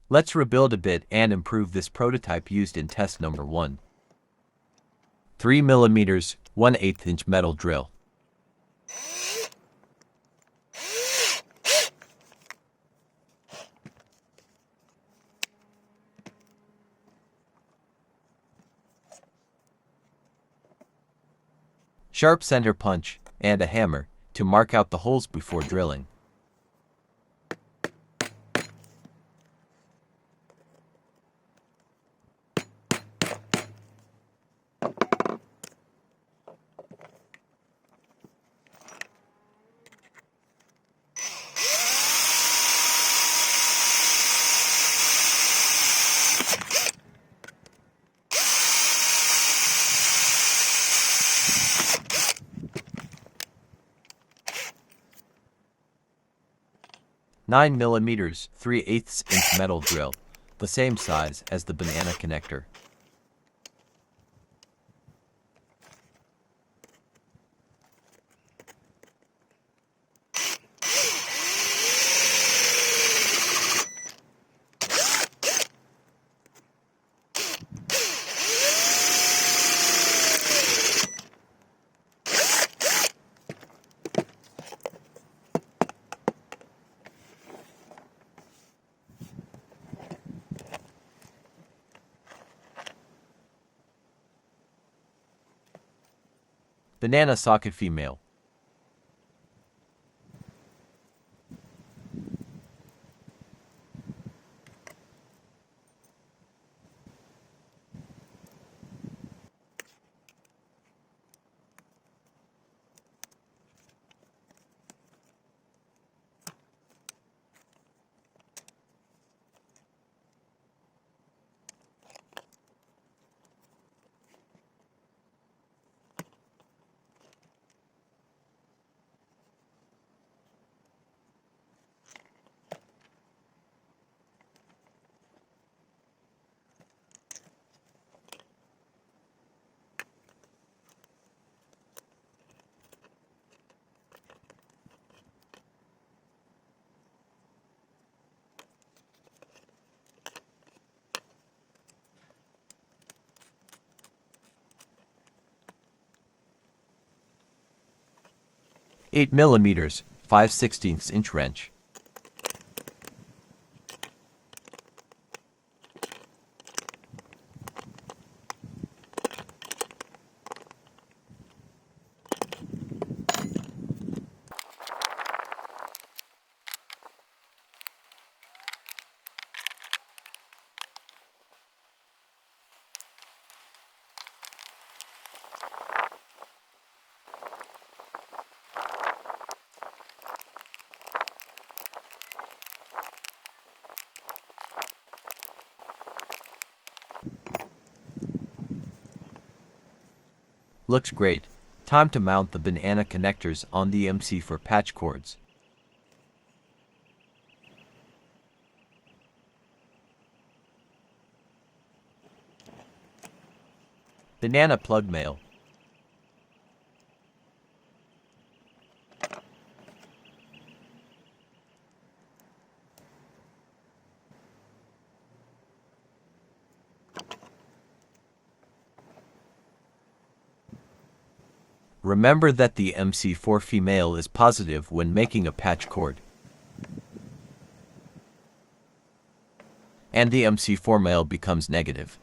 Let's rebuild a bit and improve this prototype used in test number 1. 3 mm, 1/8 inch metal drill. Sharp center punch, and a hammer to mark out the holes before drilling. Nine mm, 3/8 inch metal drill, the same size as the banana connector. Banana socket female. Eight mm, 5/16 inch wrench. Looks great. Time to mount the banana connectors on the MC for patch cords. Banana plug male. Remember that the MC4 female is positive when making a patch cord, and the MC4 male becomes negative.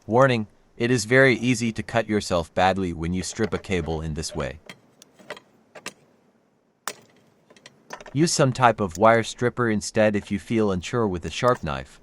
Warning, it is very easy to cut yourself badly when you strip a cable in this way. Use some type of wire stripper instead if you feel unsure with a sharp knife.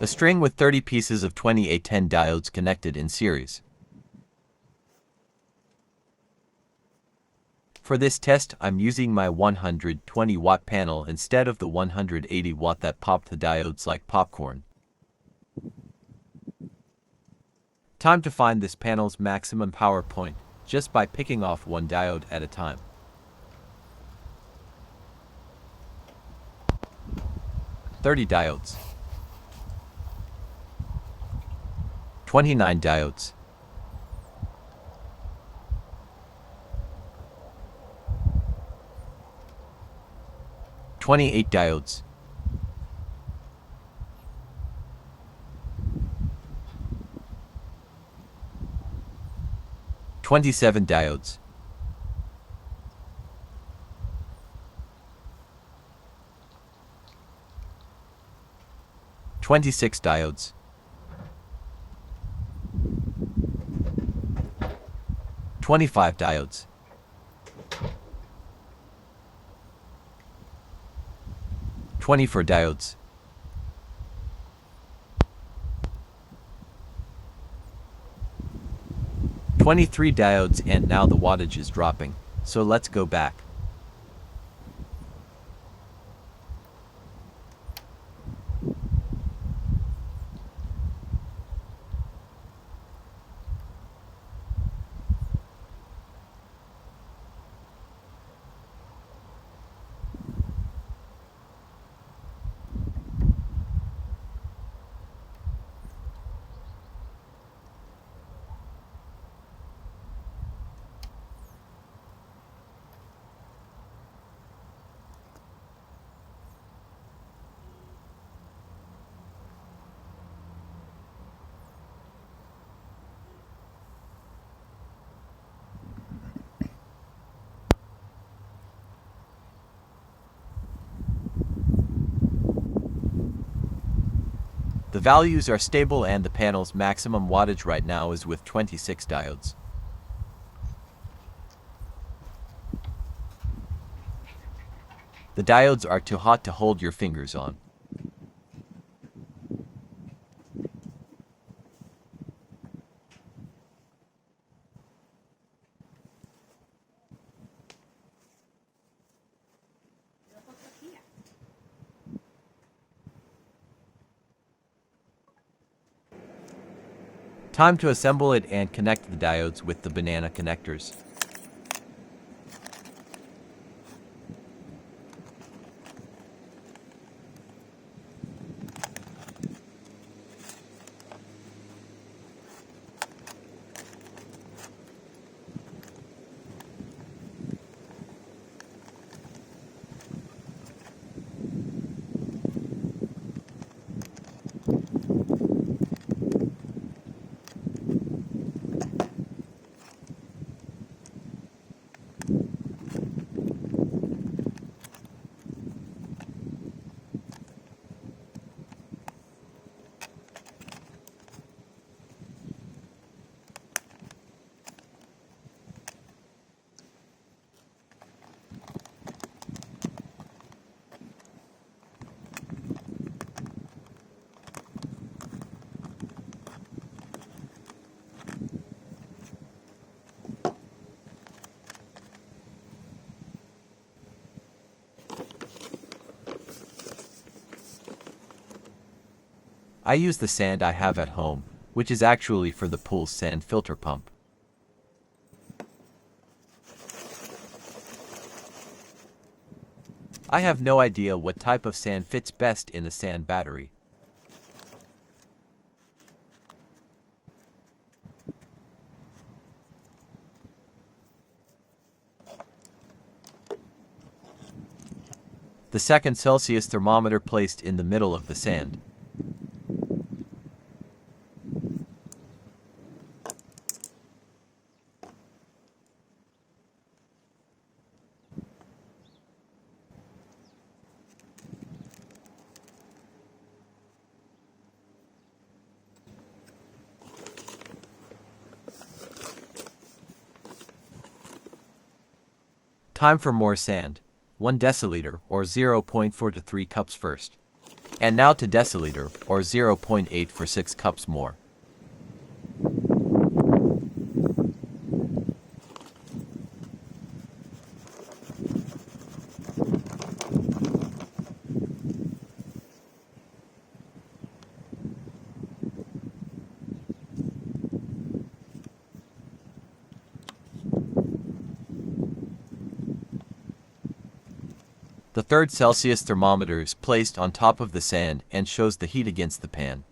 A string with 30 pieces of 2810 diodes connected in series. For this test, I'm using my 120 watt panel instead of the 180 watt that popped the diodes like popcorn. Time to find this panel's maximum power point, just by picking off one diode at a time. 30 diodes. 29 diodes. 28 diodes. 27 diodes. 26 diodes. 25 diodes. 24 diodes. 23 diodes, and now the wattage is dropping, so let's go back. The values are stable and the panel's maximum wattage right now is with 26 diodes. The diodes are too hot to hold your fingers on. Time to assemble it and connect the diodes with the banana connectors. I use the sand I have at home, which is actually for the pool's sand filter pump. I have no idea what type of sand fits best in the sand battery. The second Celsius thermometer placed in the middle of the sand. Time for more sand. 1 deciliter or 0.4 to 3 cups first. And now to deciliter, or 0.8 for 6 cups more. The third Celsius thermometer is placed on top of the sand and shows the heat against the pan.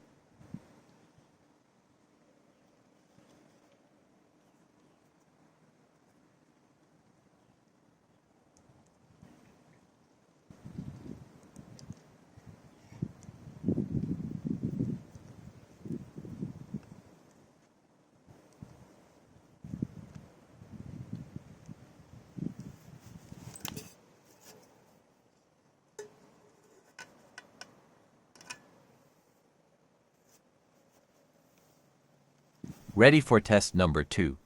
Ready for test number 2.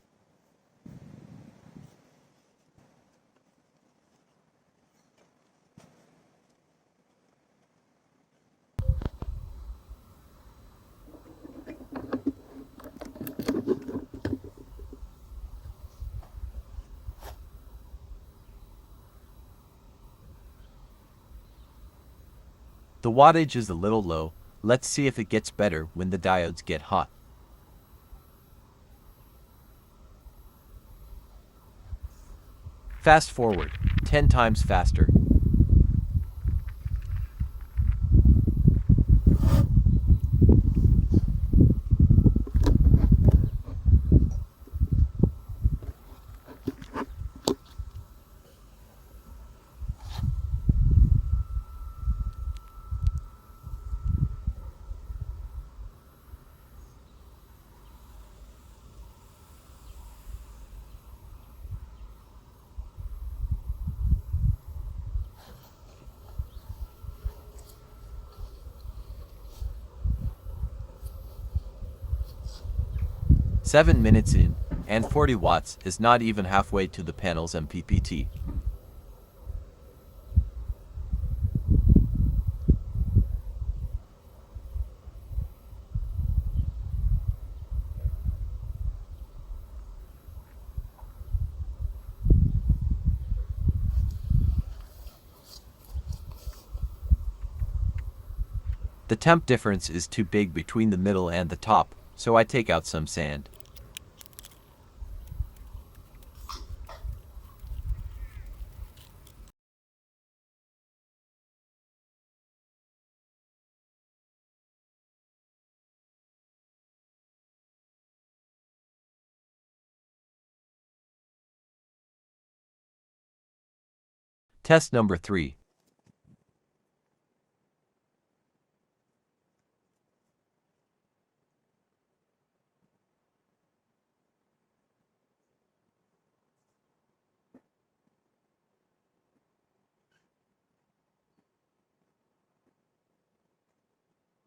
The wattage is a little low. Let's see if it gets better when the diodes get hot. Fast forward, 10 times faster. "7 minutes in, and 40 watts is not even halfway to the panel's MPPT. The temp difference is too big between the middle and the top, so I take out some sand. Test number 3.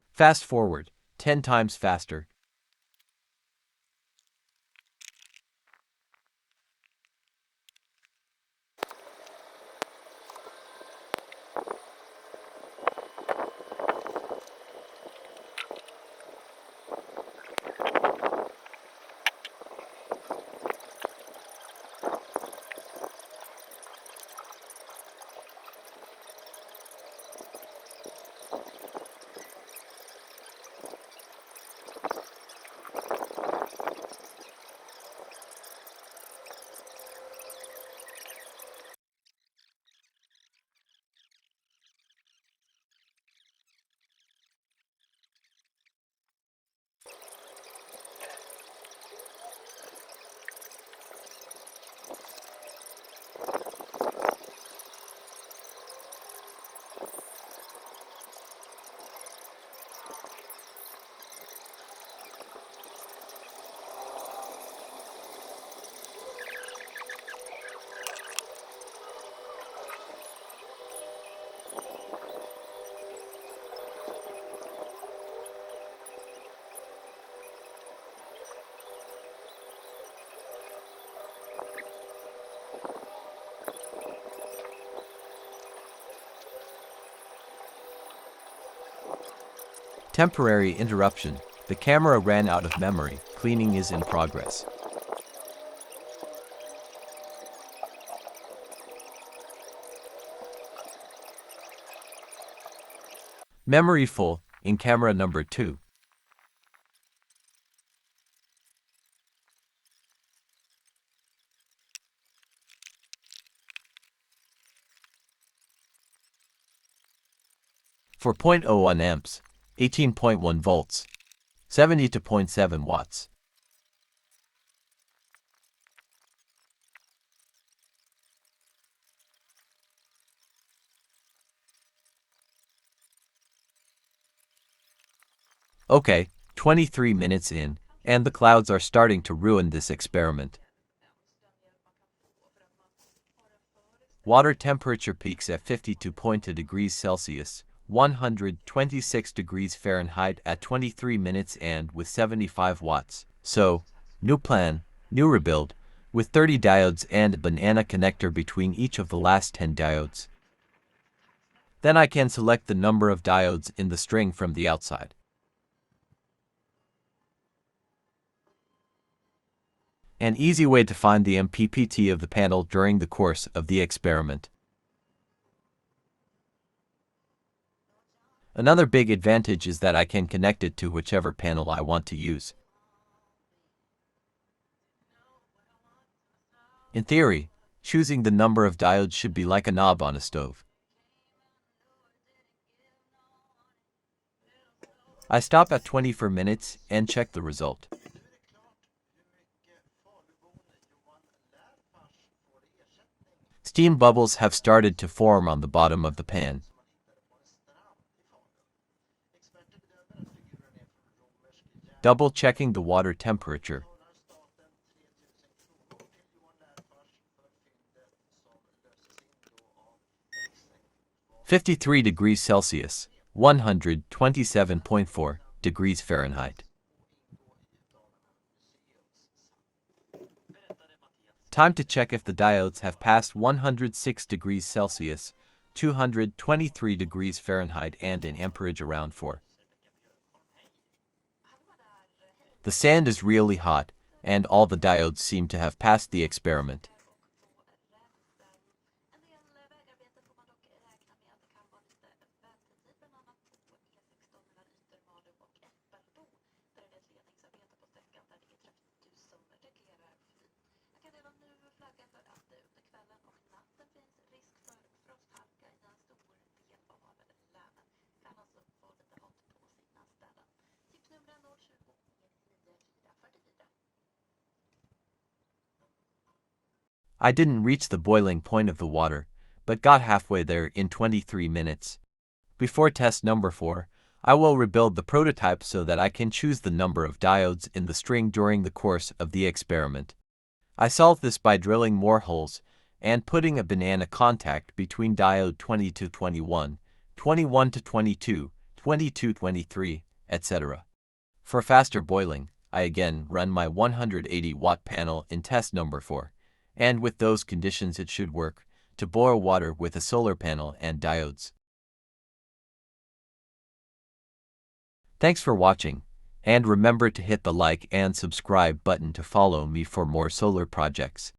Fast forward, 10 times faster. Temporary interruption. The camera ran out of memory. Cleaning is in progress. Memory full in camera number 2. For 0.01 amps, 18.1 volts, 70 to 0.7 watts. Okay, 23 minutes in, and the clouds are starting to ruin this experiment. Water temperature peaks at 52.2 degrees Celsius, 126 degrees Fahrenheit at 23 minutes and with 75 watts. So, new plan, new rebuild, with 30 diodes and a banana connector between each of the last 10 diodes. Then I can select the number of diodes in the string from the outside. An easy way to find the MPPT of the panel during the course of the experiment. Another big advantage is that I can connect it to whichever panel I want to use. In theory, choosing the number of diodes should be like a knob on a stove. I stop at 24 minutes and check the result. Steam bubbles have started to form on the bottom of the pan. Double checking the water temperature. 53 degrees Celsius, 127.4 degrees Fahrenheit. Time to check if the diodes have passed 106 degrees Celsius, 223 degrees Fahrenheit and an amperage around 4. The sand is really hot, and all the diodes seem to have passed the experiment. I didn't reach the boiling point of the water, but got halfway there in 23 minutes. Before test number 4, I will rebuild the prototype so that I can choose the number of diodes in the string during the course of the experiment. I solved this by drilling more holes and putting a banana contact between diode 20 to 21, 21 to 22, 22 to 23, etc. For faster boiling, I again run my 180-watt panel in test number 4. And with those conditions it should work, to boil water with a solar panel and diodes. Thanks for watching, and remember to hit the like and subscribe button to follow me for more solar projects.